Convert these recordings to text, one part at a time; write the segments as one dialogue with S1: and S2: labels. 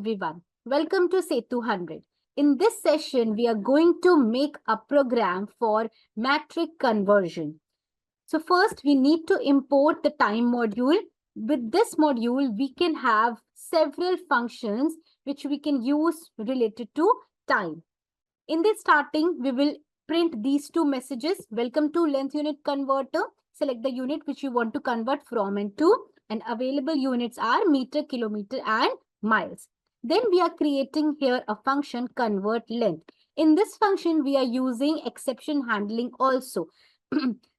S1: everyone. Welcome to SETU100. In this session, we are going to make a program for metric conversion. So first, we need to import the time module. With this module, we can have several functions which we can use related to time. In the starting, we will print these two messages. Welcome to length unit converter. Select the unit which you want to convert from and to. And available units are meter, kilometer, and miles. Then we are creating here a function convert length. In this function, we are using exception handling also.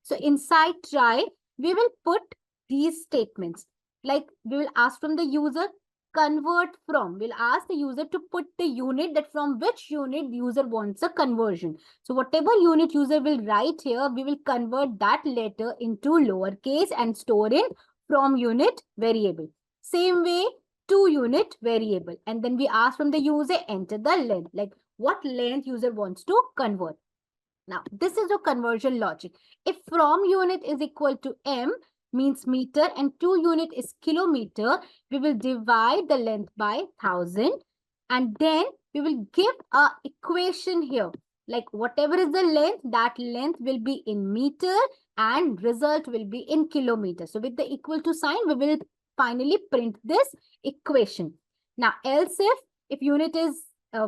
S1: So inside try, we will put these statements. Like we will ask from the user, convert from. We'll ask the user to put the unit that from which unit the user wants a conversion. So whatever unit user will write here, we will convert that letter into lowercase and store in from unit variable. Same way, to unit variable. And then we ask from the user, enter the length. Like what length user wants to convert. Now, this is the conversion logic. If from unit is equal to m, means meter, and to unit is kilometer, we will divide the length by 1000. And then we will give a equation here. Like whatever is the length, that length will be in meter and result will be in kilometer. So with the equal to sign, we will finally print this equation. Now, else if unit is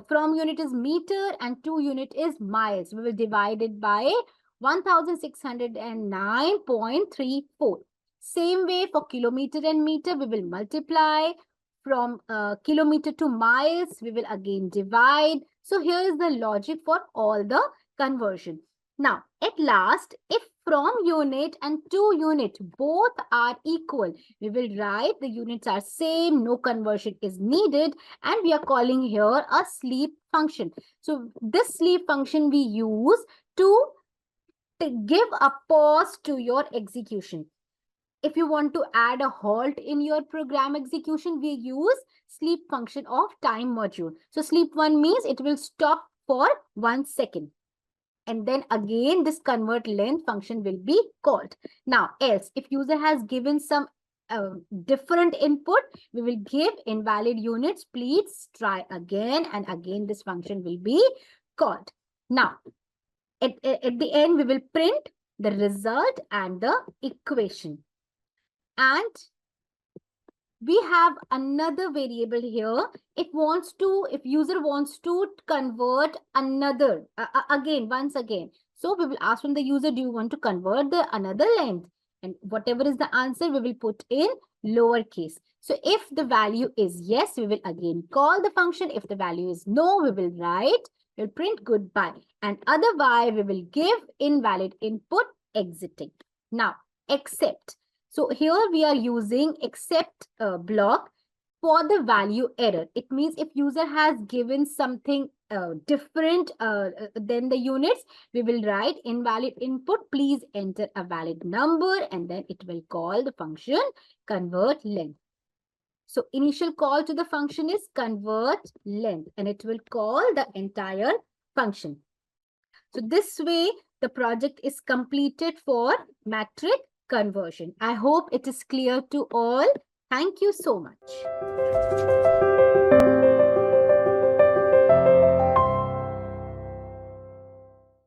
S1: from unit is meter and to unit is miles, we will divide it by 1609.34. Same way for kilometer and meter, we will multiply. From kilometer to miles, we will again divide. So here is the logic for all the conversion. Now, at last, if from unit and to unit both are equal, we will write the units are same, no conversion is needed, and we are calling here a sleep function. So this sleep function we use to give a pause to your execution. If you want to add a halt in your program execution, we use sleep function of time module. So sleep 1 means it will stop for 1 second. And then again, this convert length function will be called. Now, else, if user has given some different input, we will give invalid units. Please try again. And again, this function will be called. Now, at the end, we will print the result and the equation. And we have another variable here. If user wants to convert another, once again. So we will ask from the user, do you want to convert the another length? And whatever is the answer, we will put in lowercase. So if the value is yes, we will again call the function. If the value is no, we will write, we'll print goodbye. And otherwise, we will give invalid input exiting. Now, except. So here we are using except block for the value error. It means if user has given something different than the units, we will write invalid input. Please enter a valid number and then it will call the function convert length. So initial call to the function is convert length and it will call the entire function. So this way the project is completed for metric conversion. I hope it is clear to all. Thank you so much.